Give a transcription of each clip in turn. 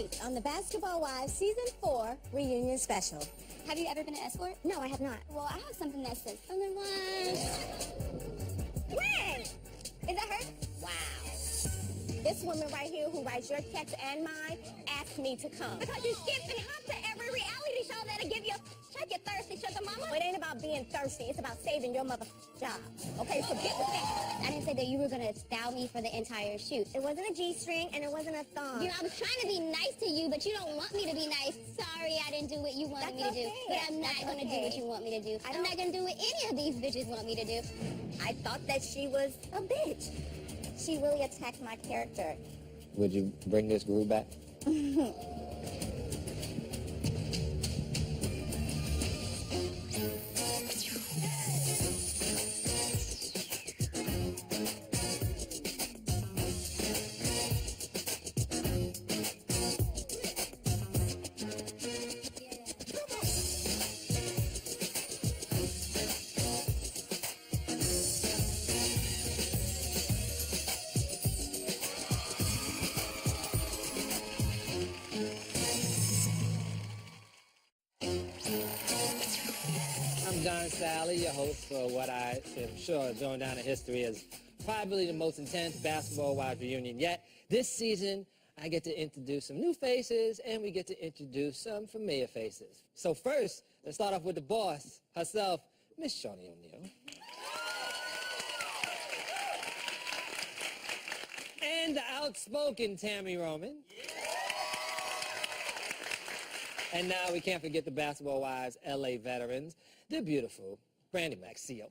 tonight on the Basketball Wives Season 4 Reunion Special. Have you ever been an escort? No, I have not. Well, I have something that says otherwise. When? Is that her? Wow. This woman right here who writes your text and mine asked me to come. Because you skip and hop to every reality show that'll give you your thirsty sugar mama. Well, it ain't about being thirsty. It's about saving your mother job. Okay, so get with that. I didn't say that you were going to style me for the entire shoot. It wasn't a G-string and it wasn't a thong. You know, I was trying to be nice to you, but you don't want me to be nice. Sorry, I didn't do what you wanted me to do. But I'm not going to do what you want me to do. I'm not going to do what any of these bitches want me to do. I thought that she was a bitch. She really attacked my character. Would you bring this groove back? Sally, your host for what I am sure is going down in history as probably the most intense Basketball Wives reunion yet. This season, I get to introduce some new faces, and we get to introduce some familiar faces. So first, let's start off with the boss herself, Miss Shaunie O'Neal. And the outspoken Tami Roman. And now we can't forget the Basketball Wives LA veterans. They're beautiful. Brandi and Malaysia.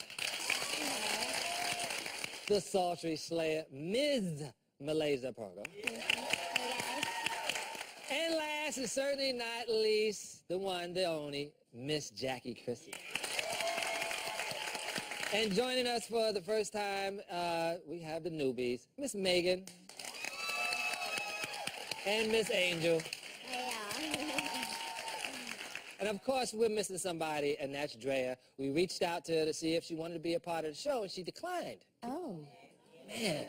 The sultry slayer, Ms. Malaysia Pargo. And last and certainly not least, the one, the only, Miss Jackie Christie. And joining us for the first time, we have the newbies, Miss Mehgan and Miss Angel. And of course, we're missing somebody, and that's Drea. We reached out to her to see if she wanted to be a part of the show, and she declined. Oh. Man.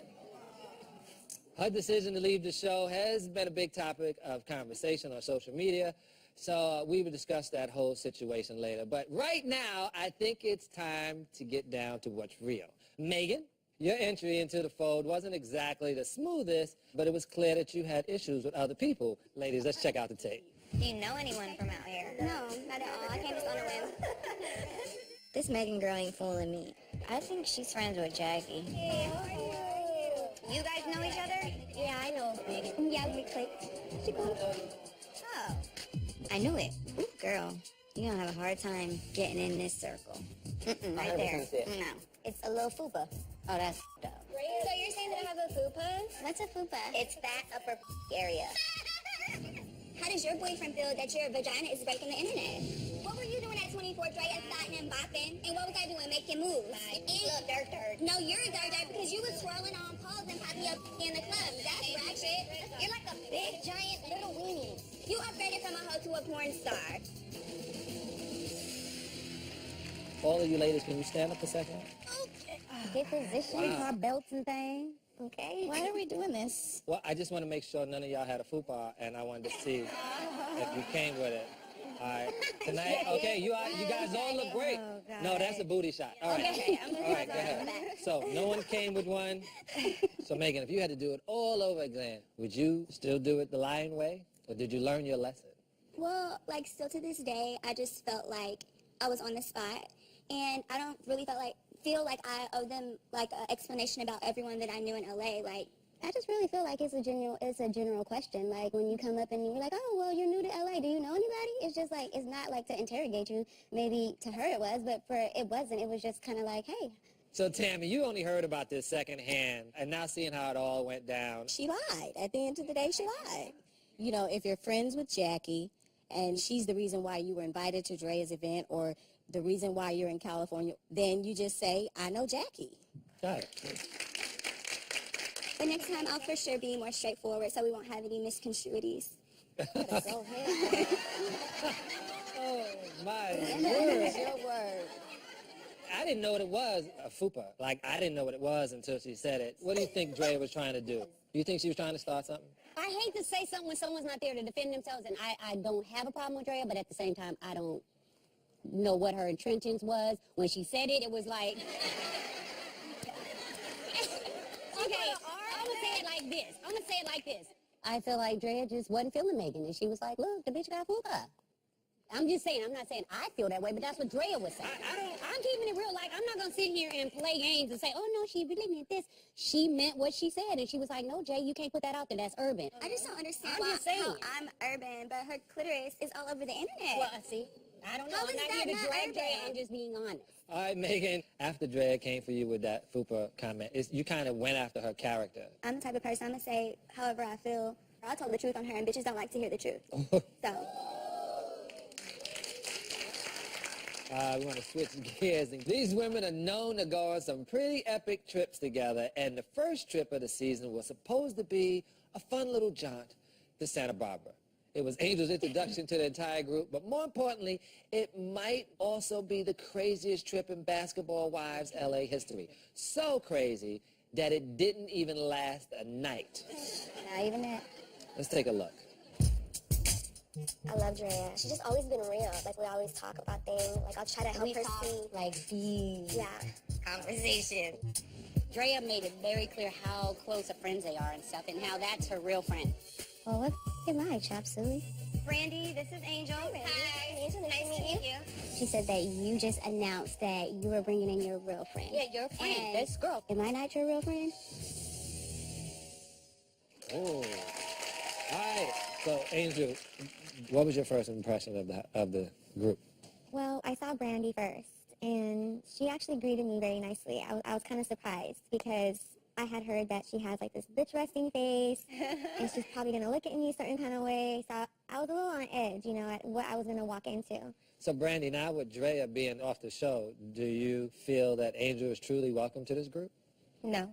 Her decision to leave the show has been a big topic of conversation on social media, so we will discuss that whole situation later. But right now, I think it's time to get down to what's real. Mehgan, your entry into the fold wasn't exactly the smoothest, but it was clear that you had issues with other people. Ladies, let's check out the tape. Do you know anyone from out here? No, not at all. I came just on a whim. This Mehgan girl ain't fooling me. I think she's friends with Jackie. Hey, how are you? You guys know each other? Yeah, I know Mehgan. Yeah, we clicked. She cool. Oh. I knew it. Ooh, girl, you're gonna have a hard time getting in this circle. Right there. No. It's a little fupa. Oh, that's dope. So you're saying that I have a fupa? What's a fupa? It's that upper area. How does your boyfriend feel that your vagina is breaking the internet? What were you doing at 24 Drea starting and bopping? And what was I doing making moves? Little dirt. No, you're a dirt because you was swirling on poles and popping your in the club. That's ratchet. You're like a big, giant, little weenie. You upgraded from a hoe to a porn star. All of you ladies, can you stand up a second? Okay. Get positioned, our belts and things. Okay. Why are we doing this? Well, I just want to make sure none of y'all had a fupa, and I wanted to see if you came with it. All right. Tonight, okay, you guys all look great. Oh, no, that's a booty shot. All right. Okay, All right, go ahead. So, no one came with one. So, Mehgan, if you had to do it all over again, would you still do it the lion way, or did you learn your lesson? Well, like, still to this day, I just felt like I was on the spot, and I don't really feel like I owe them, like, an explanation about everyone that I knew in LA. Like, I just really feel like it's a general question. Like when you come up and you're like, oh, well, you're new to LA. Do you know anybody? It's just like, it's not like to interrogate you. Maybe to her it was, but it wasn't. It was just kind of like, hey. So, Tami, you only heard about this secondhand, and now seeing how it all went down. She lied. At the end of the day, she lied. You know, if you're friends with Jackie, and she's the reason why you were invited to Dre's event, or the reason why you're in California, then you just say, I know Jackie. Got it. but next time I'll for sure be more straightforward so we won't have any misconstruities. Go ahead. Oh, my That's word. your word. I didn't know what it was, a fupa. Like, I didn't know what it was until she said it. What do you think Dre was trying to do? Do you think she was trying to start something? I hate to say something when someone's not there to defend themselves, and I don't have a problem with Drea, but at the same time, I don't know what her intentions was. When she said it, it was like... Okay, I'm going to say it like this. I feel like Drea just wasn't feeling Mehgan, and she was like, look, the bitch got fupa. I'm just saying, I'm not saying I feel that way, but that's what Drea was saying. I'm keeping it real. Like, I'm not going to sit here and play games and say, oh, no, she really meant this. She meant what she said, and she was like, no, Jay, you can't put that out there. That's urban. I just don't understand how I'm urban, but her clitoris is all over the internet. Well, see, I don't know. How I'm is not that here to not drag urban? Drea. I'm just being honest. All right, Mehgan, after Drea came for you with that fupa comment, you kind of went after her character. I'm the type of person, I'm going to say however I feel. I told the truth on her, and bitches don't like to hear the truth. So... We want to switch gears. These women are known to go on some pretty epic trips together, and the first trip of the season was supposed to be a fun little jaunt to Santa Barbara. It was Angel's introduction to the entire group, but more importantly, it might also be the craziest trip in Basketball Wives LA history. So crazy that it didn't even last a night. Not even that. Let's take a look. I love Drea. She's just always been real. Like, we always talk about things. Like, I'll try to help her see. Like these conversation. Drea made it very clear how close of friends they are and stuff, and how that's her real friend. Well, what am I, chop suey? Brandy, this is Angel. Hi, Angel. Nice to meet you. She said that you just announced that you were bringing in your real friend. Yeah, your friend, And this girl. Am I not your real friend? Oh. All right. So, Angel, what was your first impression of the group? Well, I saw Brandi first, and she actually greeted me very nicely. I was kind of surprised because I had heard that she has like this bitch resting face, and she's probably gonna look at me a certain kind of way. So I was a little on edge, you know, at what I was gonna walk into. So, Brandi, now with Drea being off the show, do you feel that Angel is truly welcome to this group? No.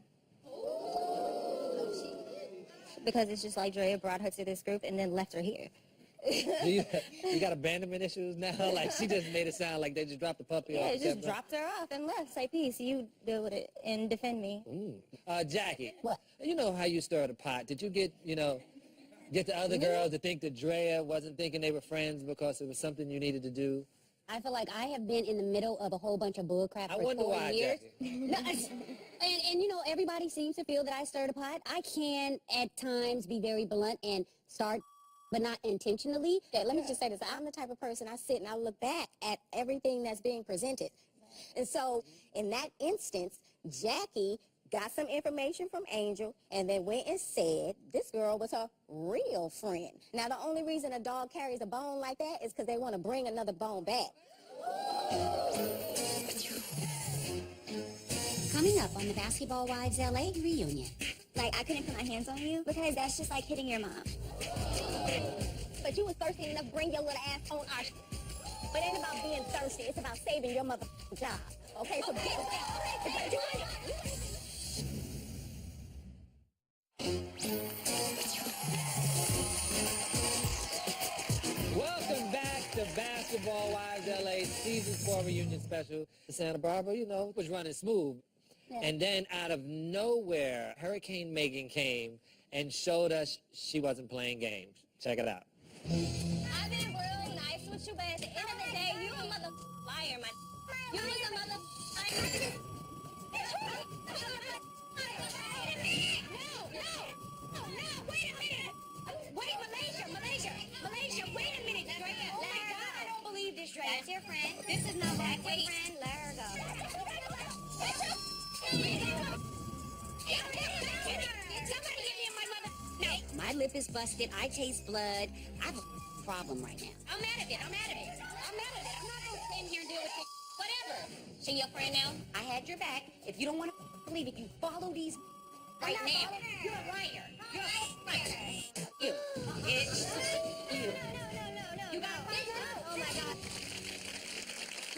Because it's just like Drea brought her to this group and then left her here. Do you got abandonment issues now? Like, she just made it sound like they just dropped the puppy off. Yeah, just dropped her off and left. Say, peace, you deal with it and defend me. Jackie, What? You know how you stir the pot. Did you get the other girls to think that Drea wasn't thinking they were friends because it was something you needed to do? I feel like I have been in the middle of a whole bunch of bullcrap for 4 years. No, and you know, everybody seems to feel that I stir the pot. I can at times be very blunt and start, but not intentionally. Okay, let me just say this. I'm the type of person, I sit and I look back at everything that's being presented. And so, in that instance, Jackie got some information from Angel and then went and said this girl was her real friend. Now, the only reason a dog carries a bone like that is because they want to bring another bone back. Coming up on the Basketball Wives LA reunion. Like, I couldn't put my hands on you because that's just like hitting your mom. But you was thirsty enough to bring your little ass on our It ain't about being thirsty. It's about saving your mother job. Okay, so get Welcome back to Basketball Wives LA Season 4 reunion special. Santa Barbara, was running smooth. Yeah. And then out of nowhere, Hurricane Mehgan came and showed us she wasn't playing games. Check it out. I've been real nice with you, but at the end of the day, you a mother liar, man. You was a mother liar. No, wait a minute. Wait, Malaysia, wait a minute, Drea. I don't believe this, Drea. That's your friend. This is not my friend. Let her go. Somebody get me in my mother. No. My lip is busted. I taste blood. I have a problem right now. I'm mad at it. I'm not going to stand here and deal with it. Whatever. She your friend now? I had your back. If you don't want to believe it, you follow these right now. You're a liar. You're a liar. You. It's you. No. You got Oh, my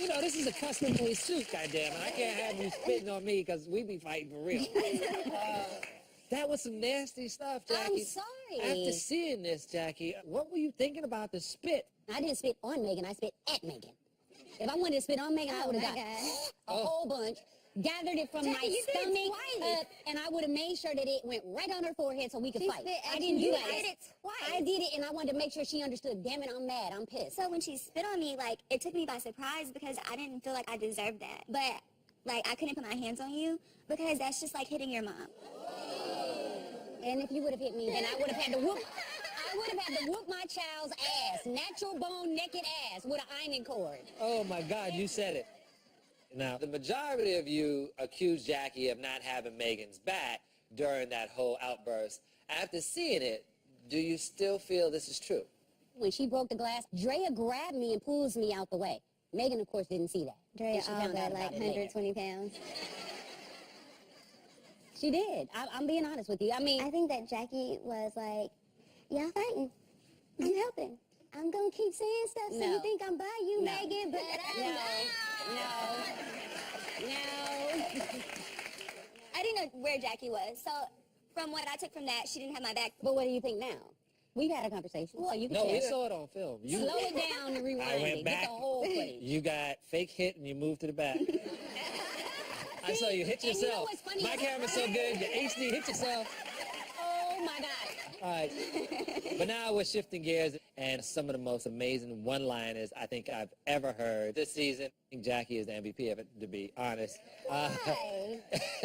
God. This is a custom-made suit, goddammit. I can't have you spitting on me because we be fighting for real. That was some nasty stuff, Jackie. I'm sorry. After seeing this, Jackie, what were you thinking about the spit? I didn't spit on Mehgan. I spit at Mehgan. If I wanted to spit on Mehgan, I would have got a whole bunch. gathered it from Jackie, my you did it stomach twice. up, and I would have made sure that it went right on her forehead so we could She fight. spit I at didn't you. do You that. did it twice. I did it, and I wanted to make sure she understood. Damn it, I'm mad. I'm pissed. So when she spit on me, like, it took me by surprise because I didn't feel like I deserved that. But, like, I couldn't put my hands on you because that's just like hitting your mom. And if you would have hit me, then I would have had to whoop. I would have had to whoop my child's ass, natural bone, naked ass, with an ironing cord. Oh my God, you said it. Now, the majority of you accused Jackie of not having Mehgan's back during that whole outburst. After seeing it, do you still feel this is true? When she broke the glass, Drea grabbed me and pulls me out the way. Mehgan, of course, didn't see that. Drea And she all found out but like about it later. 120 pounds. She did. I'm being honest with you. I mean, I think that Jackie was like, y'all fighting. I'm helping. I'm gonna keep saying stuff so No. you think I'm by you, No. Mehgan, but I'm no, not. no. I didn't know where Jackie was. So from what I took from that, she didn't have my back. But what do you think now? We've had a conversation, so you can No, we share. saw it on film. You, Slow it down and rewind I went it. back. Get the whole footage. You got fake hit and you moved to the back. I saw you hit And you know yourself. what's funny? My camera's so good, your HD hit yourself. Oh my God. All right. But now we're shifting gears, and some of the most amazing one-liners I think I've ever heard this season. I think Jackie is the MVP of it, to be honest.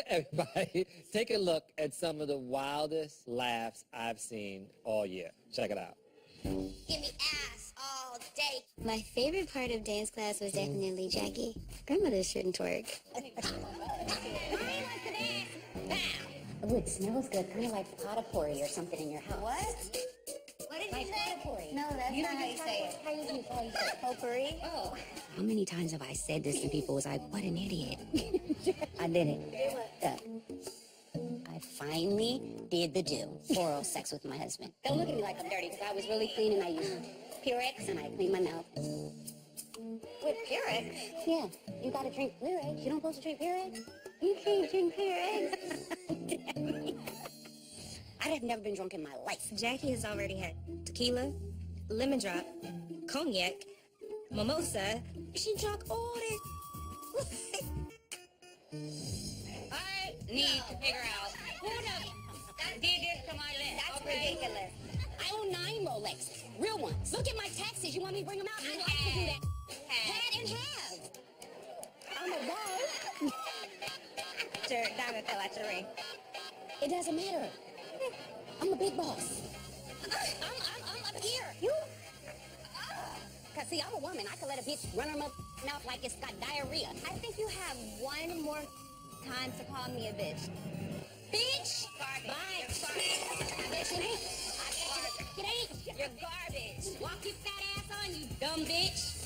Everybody, take a look at some of the wildest laughs I've seen all year. Check it out. Give me ass all day. My favorite part of dance class was definitely Jackie. Grandmother shouldn't twerk. Oh, it smells good, kind of like potpourri or something in your house. What? What did Like you say? potpourri. No, that's not how you say it. How you say it? Potpourri? Oh. How many times have I said this and people was like, what an idiot. I did it. I finally did the do. Oral sex with my husband. Don't look at me like I'm dirty because I was really clean and I used Purex and I cleaned my mouth. With Purex? Yeah, you gotta drink Purex. You don't supposed to drink Purex? You can't drink Purex. I have never been drunk in my life. Jackie has already had tequila, lemon drop, cognac, mimosa. She drank all that. I need to figure out who did this to my list. That's ridiculous. I own 9 Rolexes, real ones. Look at my taxes. You want me to bring them out? I know I can do that. Had and have. I'm a boss. Your diamond fell out your ring. It doesn't matter. I'm a big boss. I'm up here. You? Cause see, I'm a woman. I can let a bitch run her mouth like it's got diarrhea. I think you have one more time to call me a bitch. Bitch! Garbage. Bye. Bitch, it ain't. It ain't. You're garbage. Walk your fat ass on, you dumb bitch.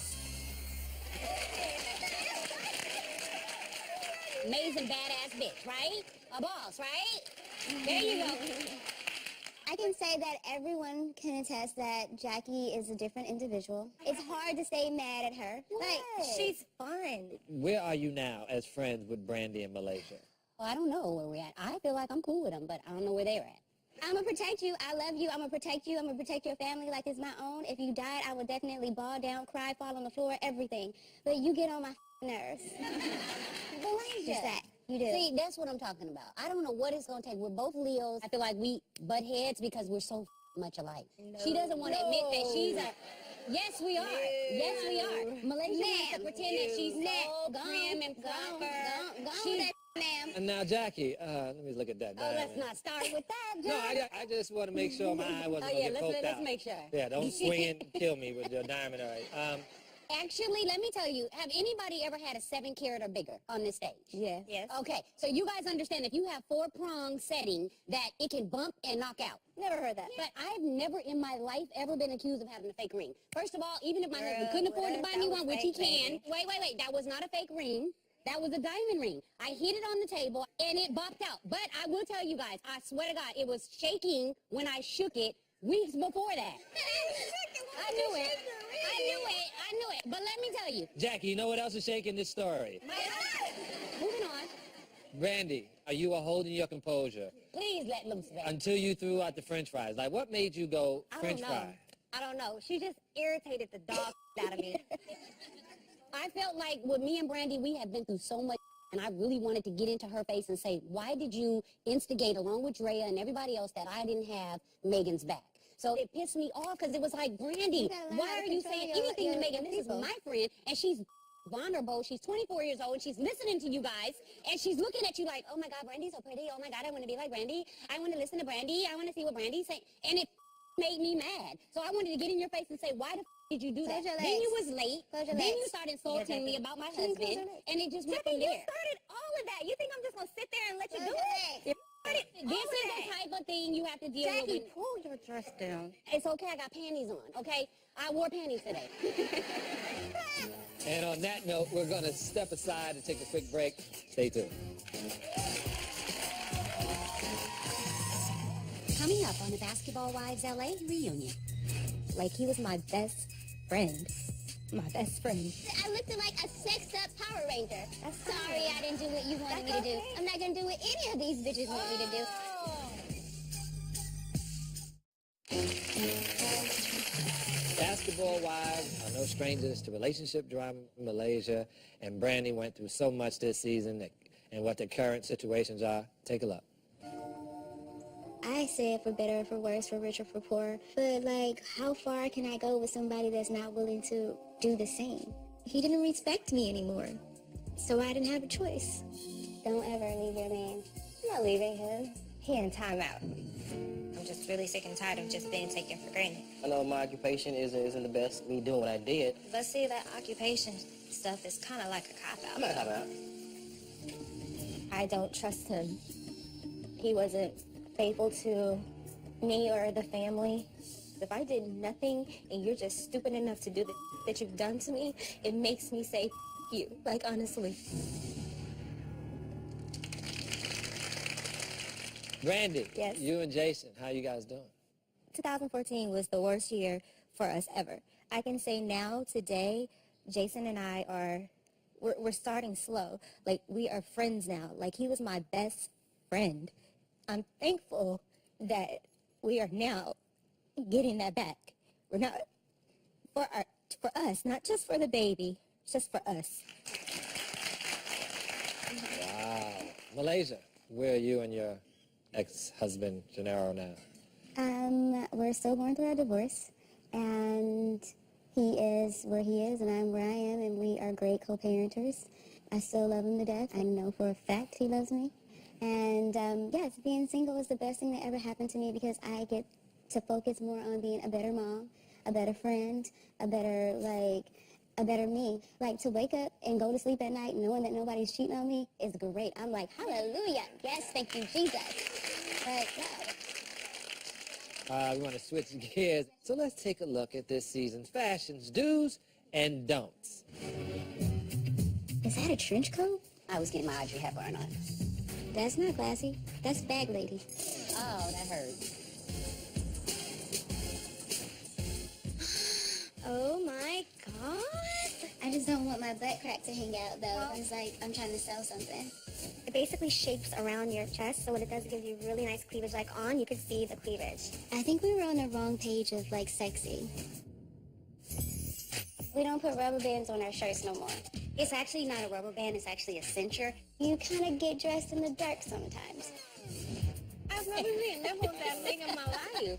Amazing badass bitch, right? A boss, right? There you go. I can say that everyone can attest that Jackie is a different individual. It's hard to stay mad at her. Like, She's fun. Where are you now as friends with Brandi and Malaysia? Well, I don't know where we're at. I feel like I'm cool with them, but I don't know where they're at. I'm gonna protect you. I love you. I'm gonna protect you. I'm gonna protect your family like it's my own. If you died, I would definitely bawl down, cry, fall on the floor, everything. But you get on my nerves. Just that. You do. See, that's what I'm talking about. I don't know what it's going to take. We're both Leos. I feel like we butt heads because we're so much alike. She doesn't want to admit that she's a... Yes, we are. Yes, we are. Malaysia wants to pretend that she's so prim and proper. She's... ma'am. And now, Jackie, let me look at that. Oh, let's diamond. not start with that, No, I just want to make sure my eye wasn't going to get poked let's out. make sure. Yeah, don't swing and kill me with your diamond. All right. Actually, let me tell you, have anybody ever had a 7 carat or bigger on this stage? Yes. Yes. Okay, so you guys understand if you have 4-prong setting that it can bump and knock out. Never heard that. But I've never in my life ever been accused of having a fake ring. First of all, even if my husband couldn't afford to buy me one, which he can. Wait, that was not a fake ring. That was a diamond ring. I hit it on the table and it bopped out. But I will tell you guys, I swear to God, it was shaking when I shook it weeks before that. I knew it. But let me tell you. Jackie, you know what else is shaking this story? Moving on. Brandi, are you holding your composure Please let loose, baby. until you threw out the French fries? Like, what made you go French fry? I don't know. She just irritated the dog out of me. I felt like with me and Brandi, we have been through so much And I really wanted to get into her face and say, why did you instigate, along with Drea and everybody else, that I didn't have Mehgan's back? So it pissed me off because it was like, Brandi, why are you saying anything to Mehgan? This is my friend, and she's vulnerable. She's 24 years old, and she's listening to you guys, and she's looking at you like, oh my God, Brandi's so pretty. Oh my God, I want to be like Brandi. I want to listen to Brandi. I want to see what Brandi's saying. And it made me mad. So I wanted to get in your face and say, why the did you do that? Then you was late. Then you started insulting me about my husband, and it just went from there. You started all of that. You think I'm just going to sit there and let you do it? This is the type of thing you have to deal with. Jackie, pull your dress down. It's okay, I got panties on, okay? I wore panties today. And on that note, we're going to step aside and take a quick break. Stay tuned. Coming up on the Basketball Wives LA reunion. Like, he was my best friend. My best friend. I looked like a sexed up Power Ranger. Sorry I didn't do what you wanted me to do. I'm not going to do what any of these bitches want me to do. Basketball wives are no strangers to relationship drama in Malaysia, and Brandi went through so much this season and what the current situations are. Take a look. I say it for better or for worse, for richer, for poorer. But, like, how far can I go with somebody that's not willing to do the same? He didn't respect me anymore, so I didn't have a choice. Don't ever leave your man. I'm not leaving him. He in timeout. I'm just really sick and tired of just being taken for granted. I know my occupation isn't the best, me doing what I did. But see, that occupation stuff is kind of like a cop-out. I'm not talking about. I don't trust him. He wasn't faithful to me or the family. If I did nothing and you're just stupid enough to do the that you've done to me, it makes me say you. Like, honestly. Brandi, Yes. you and Jason, how you guys doing? 2014 was the worst year for us ever. I can say now, today, Jason and I we're starting slow. Like, we are friends now. Like, he was my best friend. I'm thankful that we are now getting that back. We're not, for us, not just for the baby, just for us. Wow. Malaysia, where are you and your ex-husband, Gennaro, now? We're still going through our divorce, and he is where he is, and I'm where I am, and we are great co-parenters. I still love him to death. I know for a fact he loves me. And, yes, being single is the best thing that ever happened to me because I get to focus more on being a better mom, a better friend, a better me. Like, to wake up and go to sleep at night knowing that nobody's cheating on me is great. I'm like, hallelujah. Yes, thank you, Jesus. But, yeah. We want to switch gears. So let's take a look at this season's fashions, do's and don'ts. Is that a trench coat? I was getting my Audrey Hepburn on. That's not classy. That's bag lady. Oh, that hurts. Oh my God. I just don't want my butt crack to hang out though. It's like I'm trying to sell something. It basically shapes around your chest, so what it does is gives you really nice cleavage. Like on, you can see the cleavage. I think we were on the wrong page of like sexy. We don't put rubber bands on our shirts no more. It's actually not a rubber band, it's actually a cincher. You kind of get dressed in the dark sometimes. I've never been that thing in my life.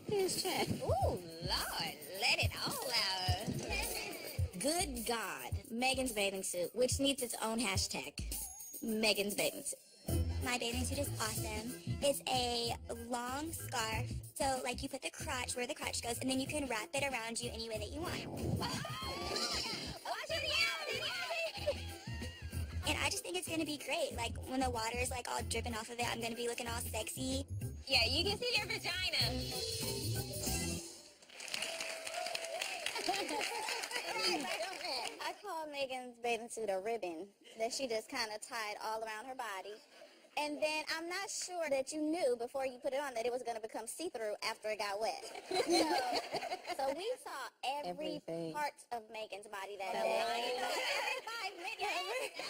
Here's check. Ooh, Lord, let it all out. Good God, Mehgan's bathing suit, which needs its own hashtag. Mehgan's bathing suit. My bathing suit is awesome. It's a long scarf, so like you put the crotch where the crotch goes, and then you can wrap it around you any way that you want. And I just think it's gonna be great. Like when the water is like all dripping off of it, I'm gonna be looking all sexy. Yeah, you can see your vagina. I call Mehgan's bathing suit a ribbon that she just kind of tied all around her body. And then I'm not sure that you knew before you put it on that it was going to become see-through after it got wet. So we saw every Everything. part of Mehgan's body that day. 5 minutes.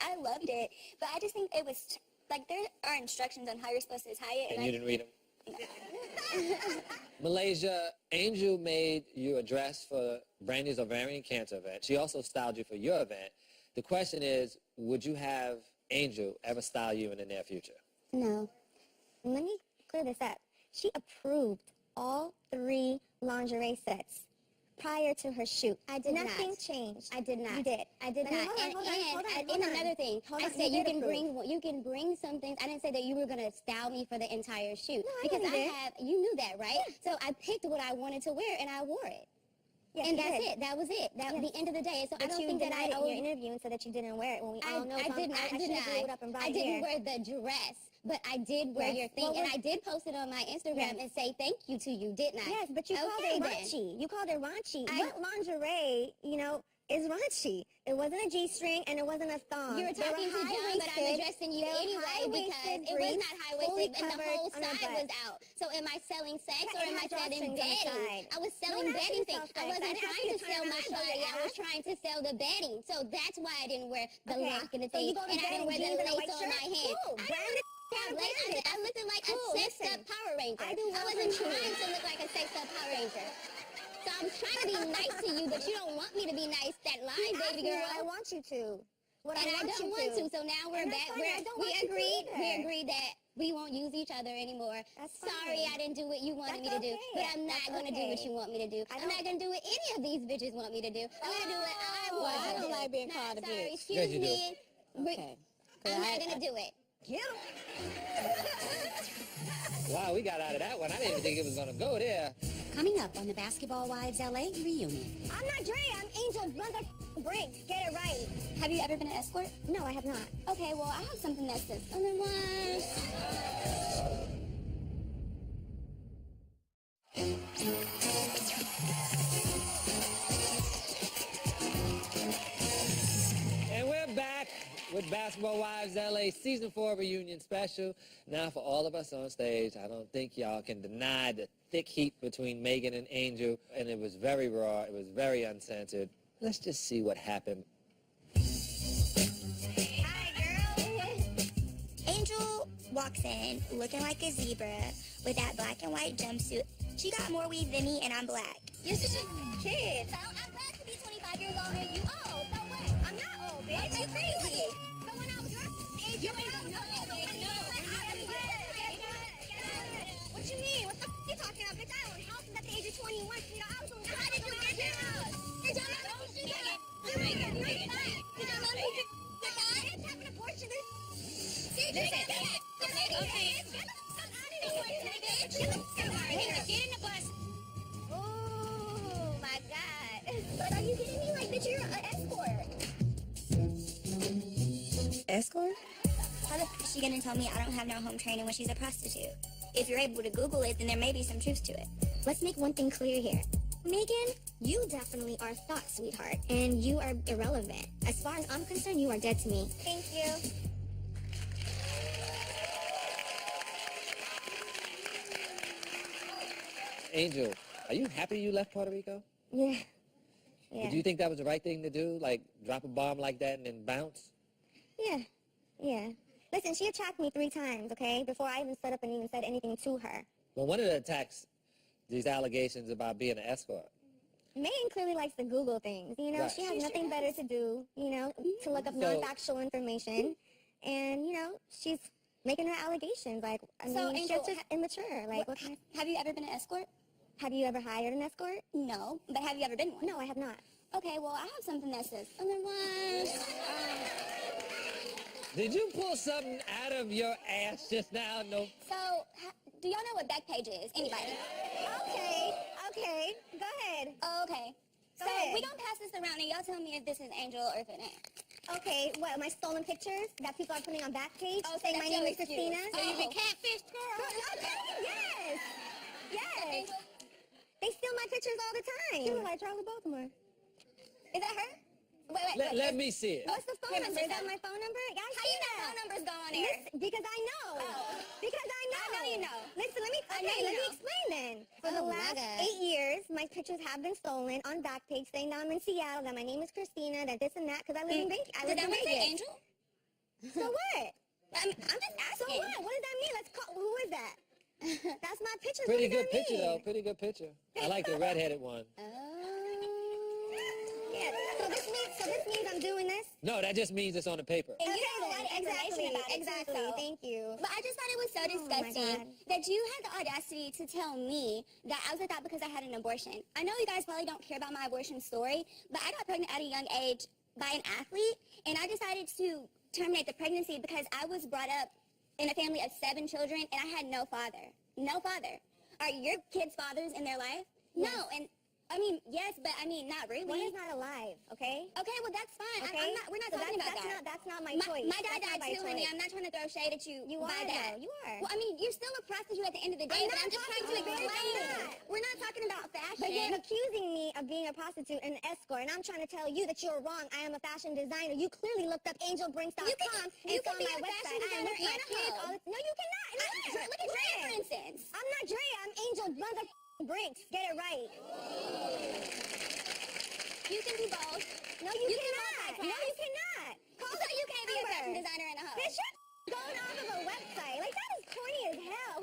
I loved it, but I just think it was, like, there are instructions on how you're supposed to tie it. And you didn't read them? Malaysia, Angel made you a dress for Brandy's ovarian cancer event. She also styled you for your event. The question is, would you have Angel ever style you in the near future? No. Let me clear this up. She approved all 3 lingerie sets prior to her shoot. I did not. Nothing changed. I did not. You did. I did not. And another thing, I said You you did can bring some things. I didn't say that you were gonna style me for the entire shoot No, I because know you did. you knew that, right? So I picked what I wanted to wear and I wore it. Yes, And you that's did. it. That was it. That was the end of the day. So But I don't you think that denied I it in your owed. interview and said that you didn't wear it when we all know. I did not. I should have blew it up and brought I it didn't here. wear the dress, but I did wear Yes. your thing, Well, and I did post it on my Instagram and say thank you to you, didn't I? Yes, but you called Okay, it then. raunchy. You called it raunchy. I- What lingerie, is raunchy? It wasn't a G-string and it wasn't a thong. You were They talking to John, but I'm high-waisted. addressing you They were anyway because high-waisted it was briefs, not high fully waisted and the covered whole on her side was butt. out. So am I selling sex Yeah, or it am I had selling drawstrings on the bedding? side. I was No selling one asked bedding you to things. sell I sex. wasn't I didn't trying ask you to to turn sell around my and show butt. your I was ass. trying to sell the bedding. So that's why I didn't wear the Okay. lock and the So thing, you go to and I bed didn't in wear the jeans and a lace white on shirt? my hand. Cool. I Brand didn't have lace. I looked like a Cool, sexed listen. up Power Ranger. I do I love wasn't her trying too. to look like a sexed up Power Ranger. So I'm trying to be nice to you, but you don't want me to be nice. That line, You asked baby me girl. what I want you to. What And I want don't you want to. So now we're And back. that's fine. I don't want you to We either. agreed that we won't use each other anymore. That's Sorry, fine. I didn't do what you wanted That's me to do. okay. But I'm not That's going to do what okay. you want me to do. I I'm not going to do what any of these bitches want me to do. I'm going to do what I Oh, want I to don't do. like being Nah, called a sorry, bitch. excuse Yes, you do. me. Okay. I'm not going to do it. Wow, we got out of that one. I didn't even think it was going to go there. Coming up on the Basketball Wives LA reunion. I'm not Dre. I'm Angel Mother Briggs. Get it right. Have you ever been an escort? No, I have not. Okay, well, I have something that says otherwise. And we're back with Basketball Wives LA Season 4 reunion special. Now for all of us on stage, I don't think y'all can deny the thick heat between Mehgan and Angel. And it was very raw. It was very uncensored. Let's just see what happened. Hi, girl. Angel walks in looking like a zebra with that black and white jumpsuit. She got more weave than me, and I'm black. You're such a kid. So I'm glad to be 25 years old and you old. So what? I'm not old, bitch. You crazy. So when I was your age, you ain't know. What you mean? What the f*** you talking about? Bitch, I own houses at the age of 21. I was on How did you get your house? Did y'all know who she was? Did y'all know who she was? Bitch, have an abortion. Get in the bus. Oh, my God. But are you kidding me? Like, bitch, you're an escort. Escort? How the f is she gonna tell me I don't have no home training when she's a prostitute? If you're able to Google it, then there may be some truth to it. Let's make one thing clear here. Mehgan, you definitely are thought, sweetheart, and you are irrelevant. As far as I'm concerned, you are dead to me. Thank you. Angel, are you happy you left Puerto Rico? Yeah. Yeah. Did you think that was the right thing to do? Like, drop a bomb like that and then bounce? Yeah. Yeah. Listen, she attacked me 3 times, okay, before I even stood up and even said anything to her. Well, one of the attacks, these allegations about being an escort. Megan clearly likes to Google things, you know. Right. She has nothing better to do, you know, to look up So- non-factual information. And, you know, she's making her allegations. Like, I So, mean, Angel, she's just immature. Like, what kind of, Have you ever been an escort? have you ever hired an escort? No, but have you ever been one? No, I have not. Okay, well, I have something that says otherwise. Did you pull something out of your ass just now? No. So, do y'all know what Backpage is? Anybody? Okay, go ahead. Okay. So, Go ahead. we gonna pass this around and y'all tell me if this is Angel or if it ain't. Okay, what, my stolen pictures that people are putting on Backpage Oh, so saying that's my name your is excuse. Christina? So you've been catfished, girl? Yes! Yes! Angel? They steal my pictures all the time. She look like Charlie Baltimore. Is that her? Wait. Let me see it. What's the phone Here, number? Mr. Is that Sun. my phone number? Guys, How you know phone numbers go on there? Listen, because I know. Because I know. I know you know. Listen, let I me know you know. explain then. For the Oh, my last God. 8 years, my pictures have been stolen on Backpage saying that I'm in Seattle, that my name is Christina, that this and that, because I live in Vegas. Did that one say Angel? So what? I'm just So asking. what? What does that mean? Let's call. Who is that? That's my picture. Pretty What does good that picture, mean? though. Pretty good picture. I like the redheaded one. Yeah, so this means I'm doing this? No, that just means it's on the paper. And you have a lot of information about it, exactly. too, so. Thank you. But I just thought it was so Oh, my disgusting God. that you had the audacity to tell me that I was like that because I had an abortion. I know you guys probably don't care about my abortion story, but I got pregnant at a young age by an athlete, and I decided to terminate the pregnancy because I was brought up in a family of 7 children, and I had no father. No father. Are your kids' fathers in their life? Yes. No, and I mean, yes, but I mean, not really. One is not alive, okay? Okay, well, that's fine. Okay? We're not So talking about that. That's not my choice. My dad That's not died my too, honey. choice. I'm not trying to throw shade at you. You by are, that. though. You are. Well, I mean, you're still a prostitute at the end of the day, but I'm just trying to explain. We're not talking about fashion. But you're accusing me of being a prostitute and an escort, and I'm trying to tell you that you're wrong. I am a fashion designer. You clearly looked up angelbrinks.com You can saw be my a website. fashion I am designer with my and a kids. hoe. No, you cannot. Look at Drea, for instance. I'm not Drea. I'm Angel Mother Brinks. Get it right. You can do both. No, you You can cannot. multitask. No, you cannot. So you can't be a fashion designer and a hoe. Bitch, you're going off of a website. Like, that is corny as hell.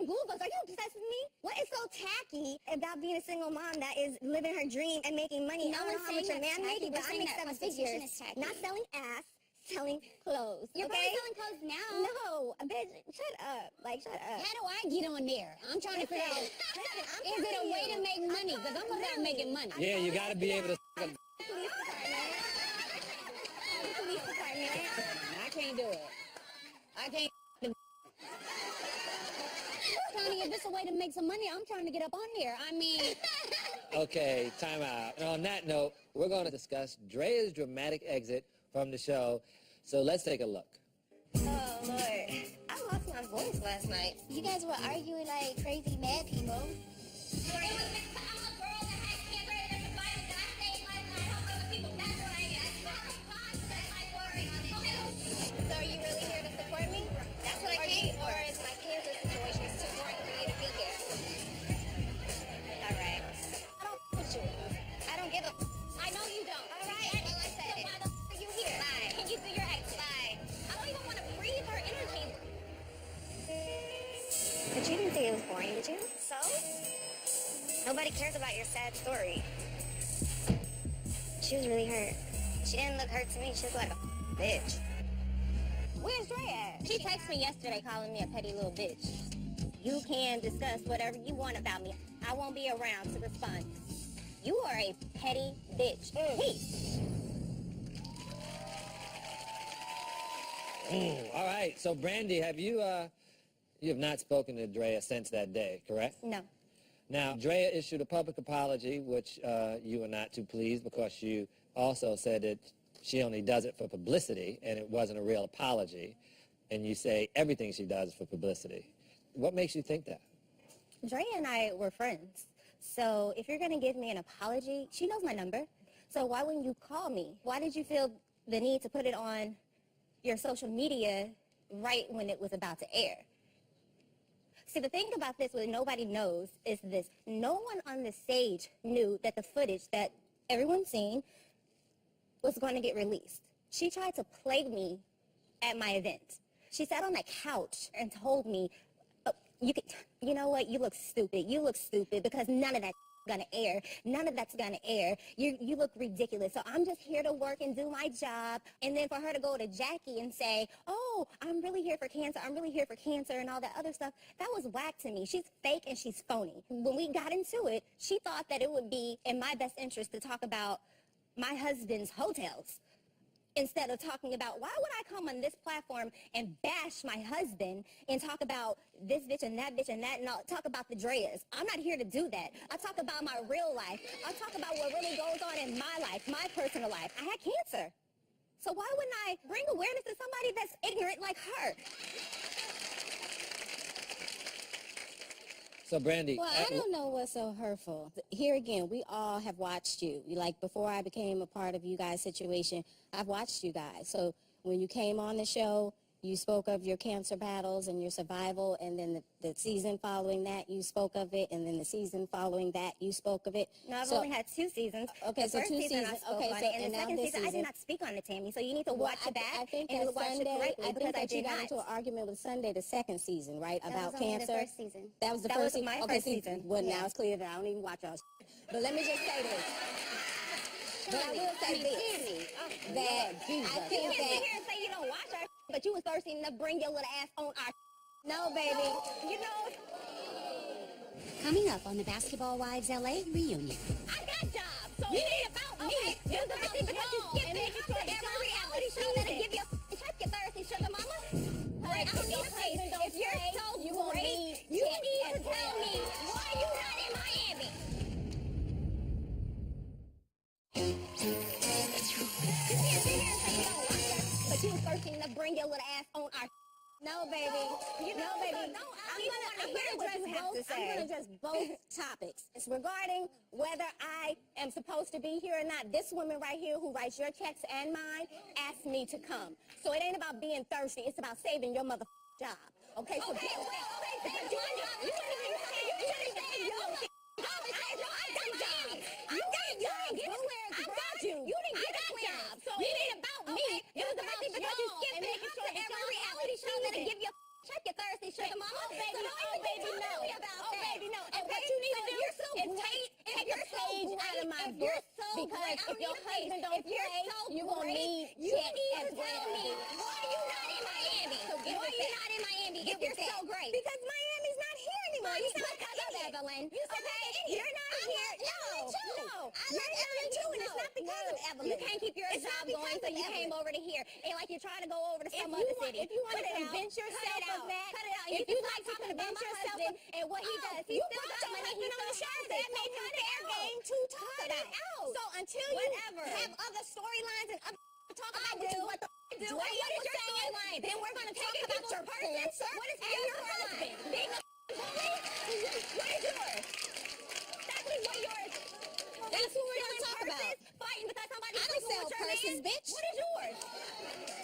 Who Googles? Are you obsessed with me? What is so tacky about being a single mom that is living her dream and making money? No I don't know one's how much a saying man that's making, tacky. but We're I saying make that 7 prostitution figures. is tacky. Not selling ass, selling clothes. You're okay? probably selling clothes now. No, bitch, shut up. Like, shut up. How do I get on there? I'm trying to figure out, is it a way to make money? Because I'm about making money. Yeah, you got to be able to. Police department. I can't do it. I can't. Shaunie, if it's a way to make some money, I'm trying to get up on there. I mean, Okay, time out. And on that note, we're going to discuss Drea's dramatic exit from the show. So let's take a look. Oh, Lord. I lost my voice last night. You guys were arguing like crazy mad people. So are you really here to support me? That's what I came for. Or is my cancer situation too boring for you to be here? All right. I don't with you. I don't give a. I know you don't. All right. Well, I said it. Why the are you here? Bye. Can you do your exit? Bye. I don't even want to breathe or entertain. But you didn't say it was boring, did you? So? Nobody cares about your sad story. She was really hurt. She didn't look hurt to me. She was like a bitch. Where's Dre at? She texted me yesterday calling me a petty little bitch. You can discuss whatever you want about me. I won't be around to respond. You are a petty bitch. Peace. All right. So, Brandi, have you have not spoken to Drea since that day, correct? No. Now, Drea issued a public apology, which you were not too pleased because you also said that she only does it for publicity and it wasn't a real apology. And you say everything she does is for publicity. What makes you think that? Dre and I were friends. So if you're going to give me an apology, she knows my number. So why wouldn't you call me? Why did you feel the need to put it on your social media right when it was about to air? See, the thing about this, what nobody knows, is this. No one on the stage knew that the footage that everyone's seen was going to get released. She tried to play me at my event. She sat on that couch and told me, oh, you know what, you look stupid. You look stupid because none of that's gonna air. None of that's gonna air. You look ridiculous. So I'm just here to work and do my job. And then for her to go to Jackie and say, oh, I'm really here for cancer. I'm really here for cancer and all that other stuff. That was whack to me. She's fake and she's phony. When we got into it, she thought that it would be in my best interest to talk about my husband's hotels instead of talking about why would I come on this platform and bash my husband and talk about this bitch and that and talk about the Dreas. I'm not here to do that. I talk about my real life. I talk about what really goes on in my life, my personal life. I had cancer. So why wouldn't I bring awareness to somebody that's ignorant like her? So, Brandi. Well, I don't know what's so hurtful. Here again, we all have watched you. Like, before I became a part of you guys' situation, I've watched you guys. So when you came on the show, You spoke of your cancer battles and your survival, and then the season following that, you spoke of it, and then the season following that, you spoke of it. No, I've only had 2 seasons. Okay, the so first 2 season seasons. I spoke Okay, on so it, and the now second this season I season. did not speak on it, Tammy. So you need to watch it back I think and that watch it Sunday, correctly I because think I that you did got not. into an argument with Sunday, the second season, right, about was only cancer. the first season. That was the That first was season. my Okay, first see, season. well, Yeah. now it's clear that I don't even watch y'all. But let me just say this. But I will say this. That I You think can't sit that. here and say you don't watch our but you was thirsty enough to bring your little ass on our No, baby. You know, Coming up on the Basketball Wives LA reunion. I got jobs. So it ain't about me. It's about you because you skip it. Every reality show that'll give you a check your thirsty sugar mama. Right, I don't need a face. If you're so great, you need to tell me why you not in Miami. You can't sit here and say you don't watch us, but you was thirsty enough to bring your little ass on our No, baby. You know, No, baby. so I'm gonna address both topics. It's regarding whether I am supposed to be here or not. This woman right here who writes your checks and mine asked me to come. So it ain't about being thirsty. It's about saving your mother job. Okay? So Okay, because you shouldn't even say your job. You didn't get a job. So it ain't about me. It was about you because you skipped it to every reality show that'll give you a check your thirsty sugar mama. Oh, baby, no. Oh, baby, no. And what you need to do is take your stage out of my book. Because if your husband don't play, you gonna need check as well. Tell me why you not in Miami. Why you not in Miami if you're so great? Because Miami's not here anymore. You said because of Evelyn. Okay? You're not here. No. You're not too, and it's not because of Evelyn. You can't keep your job going, so you came over to here. And like you're trying to go over to some other city. If you want to convince yourself of that, cut it out. if you like to talking about convince my yourself husband of and what he does, he still got money. He still has it. That made him fair game to talk about. So until you have other storylines and other talk about, which is what the do. What is your storyline? Then we're going to talk about your cancer. What is your husband? Being a bully? What is yours? Exactly what yours? That's what we're going to talk about. Fighting because somebody I don't sell purses, bitch. What is yours?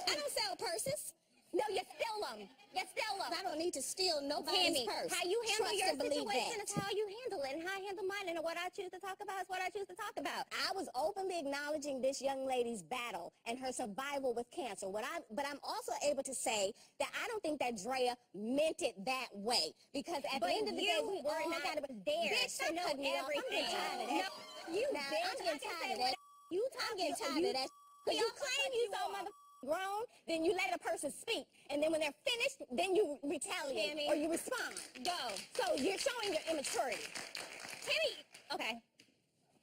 I don't sell purses. No, you steal them. You steal them. I don't need to steal nobody's Tammy, purse. how you handle Trust your and believe situation that. is how you handle it, and how I handle mine, and what I choose to talk about is what I choose to talk about. I was openly acknowledging this young lady's battle and her survival with cancer. But I'm also able to say that I don't think that Drea meant it that way. Because at the end of the day, we were all not got to there bitch, to know everything. I'm getting tired of that. You Now, bitch. I'm getting tired of that. I'm getting tired of that. Because you claim you so grown, then you let a person speak. And then when they're finished, then you retaliate Tammy. or you respond. Go. So you're showing your immaturity. Tammy. Okay.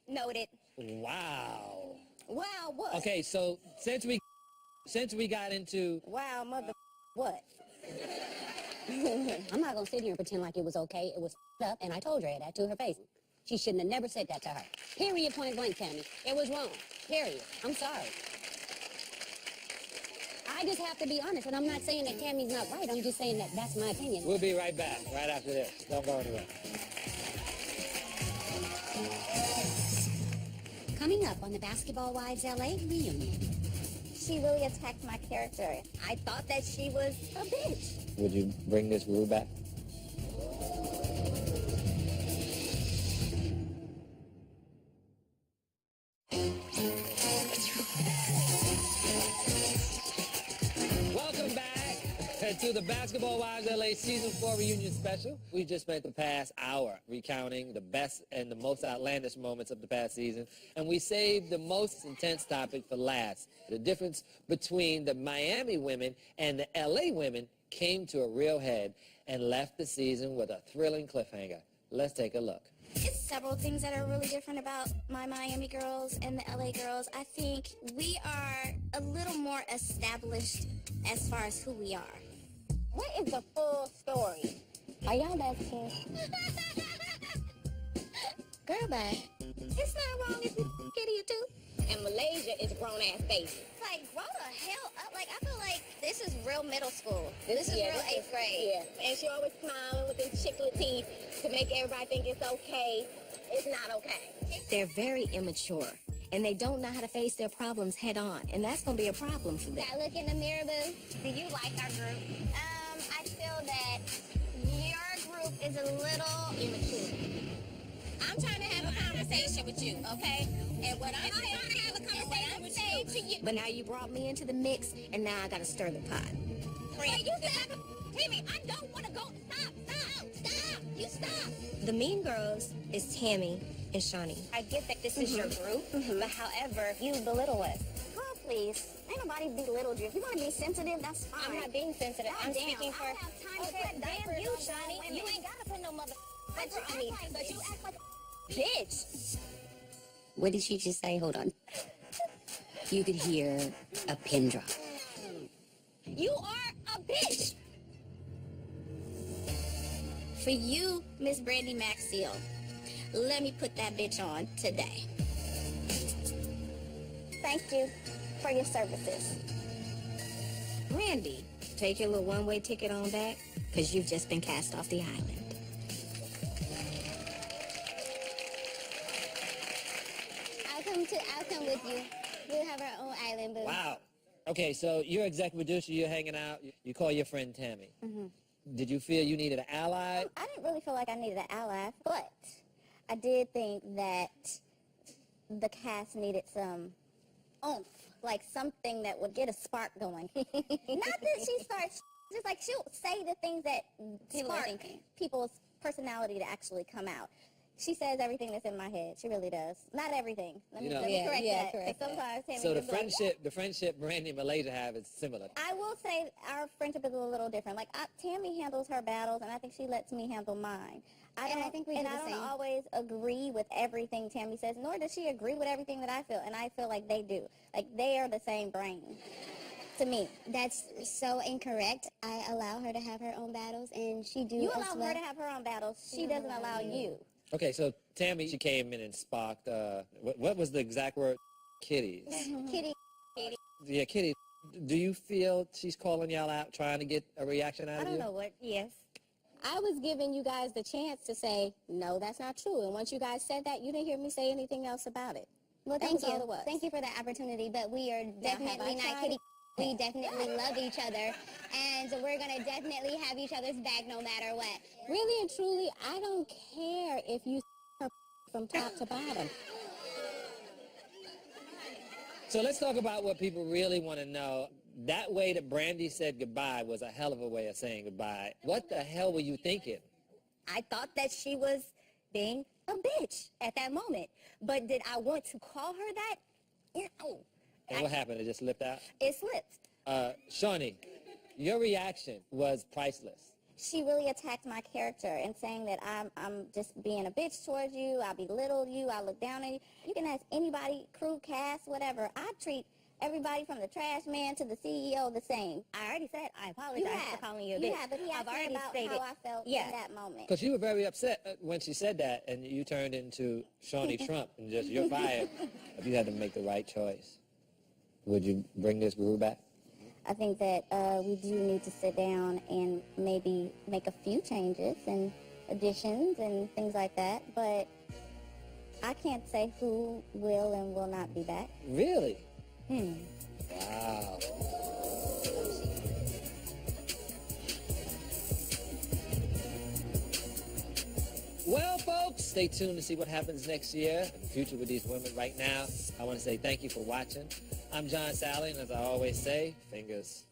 Noted. Wow. Wow, what? Okay, so since we got into Wow, mother, what? I'm not gonna sit here and pretend like it was okay. It was up, and I told her that to her face. She shouldn't have never said that to her. Period, point blank, Tammy. It was wrong. Period. I'm sorry. I just have to be honest, and I'm not saying that Tammy's not right. I'm just saying that that's my opinion. we'll be right back right after this. Don't go anywhere. Coming up on the Basketball Wives LA reunion. She really attacked my character. I thought that she was a bitch. Would you bring this rule back? Welcome back to the Basketball Wives LA Season 4 reunion special. We just spent the past hour recounting the best and the most outlandish moments of the past season, and we saved the most intense topic for last. The difference between the Miami women and the LA women came to a real head and left the season with a thrilling cliffhanger. Let's take a look. It's several things that are really different about my Miami girls and the LA girls. I think we are a little more established as far as who we are. What is the full story? Are y'all lesbians? Girl, bye. It's not wrong if you get you too. And Malaysia is a grown-ass baby. Like, grow the hell up. Like, I feel like this is real middle school. This is real 8th grade. Yeah. And she always smiling with them chiclet teeth to make everybody think it's okay. It's not okay. They're very immature. and they don't know how to face their problems head on, and that's going to be a problem for them. I look in the mirror, boo. Do you like our group? I feel that your group is a little immature. I'm trying to have a conversation with you, okay? And what I'm trying to have a conversation with you. But now you brought me into the mix, and now I got to stir the pot. Wait, you said, Timmy, I don't want to go. Stop. You stop. The Mean Girls is Tami and Shaunie. I get that this is your group, but however, you belittle us. Girl, please. Ain't nobody belittled you. If you want to be sensitive, that's fine. I'm not being sensitive. I'm speaking for... I don't have time to put damn you, diapers on Shaunie. women. You ain't got to put no mother... But you act like a bitch. What did she just say? Hold on. You could hear a pin drop. You are a bitch. For you, Miss Brandi Maxiel, let me put that bitch on today. Thank you for your services. Brandi, take your little one-way ticket on back, because you've just been cast off the island. I'll come with you. We'll have our own island, boo. Wow. Okay, so you're executive producer, you're hanging out, you call your friend Tami. Did you feel you needed an ally? I didn't really feel like I needed an ally, but I did think that the cast needed some oomph, like something that would get a spark going. Not that she starts, just like she'll say the things that spark people's personality to actually come out. She says everything that's in my head. She really does. Not everything. Let me correct that. Correct that. Sometimes Tami So the friendship Brandi and Malaysia have is similar. I will say our friendship is a little different. Like Tami handles her battles, and I think she lets me handle mine. I don't always agree with everything Tami says, nor does she agree with everything that I feel, and I feel like they do. Like they are the same brain. To me. That's so incorrect. I allow her to have her own battles, and she do. You allow her to have her own battles. She doesn't allow you. Okay, so Tami, she came in and sparked, what was the exact word? Kitties. Kitty. Yeah, kitty. Do you feel she's calling y'all out, trying to get a reaction out of you? I don't know what, yes. I was giving you guys the chance to say, no, that's not true. And once you guys said that, you didn't hear me say anything else about it. Well, That thank was all you. it was. Thank you for that opportunity, but we are definitely not kitty. We definitely love each other, and we're going to definitely have each other's back no matter what. Really and truly, I don't care if you her from top to bottom. So let's talk about what people really want to know. That way that Brandi said goodbye was a hell of a way of saying goodbye. What the hell were you thinking? I thought that she was being a bitch at that moment. But did I want to call her that? No. And what happened? It just slipped out? It slipped. Shaunie, your reaction was priceless. She really attacked my character and saying that I'm just being a bitch towards you, I belittle you, I look down on you. You can ask anybody, crew, cast, whatever. I treat everybody from the trash man to the CEO the same. I already said I apologize for calling you a bitch. You have, but he asked me about how I felt in that moment. Because you were very upset when she said that, and you turned into Shaunie Trump, and just, you're fired. If you had to make the right choice, would you bring this group back? I think that we do need to sit down and maybe make a few changes and additions and things like that, but I can't say who will and will not be back. Really? Wow. Well, folks, stay tuned to see what happens next year in the future with these women. Right now, I want to say thank you for watching. I'm John Sally, and as I always say, fingers.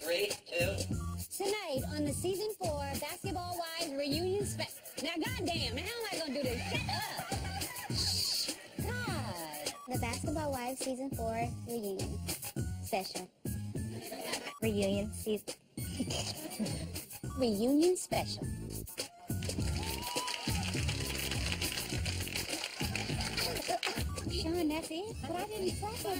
Three, two. Tonight on the season 4 Basketball Wives reunion special. Now, goddamn, how am I gonna do this? Shut up! God. The Basketball Wives Season 4 reunion special. Reunion season. Reunion special. Sean, that's it? But I didn't say it.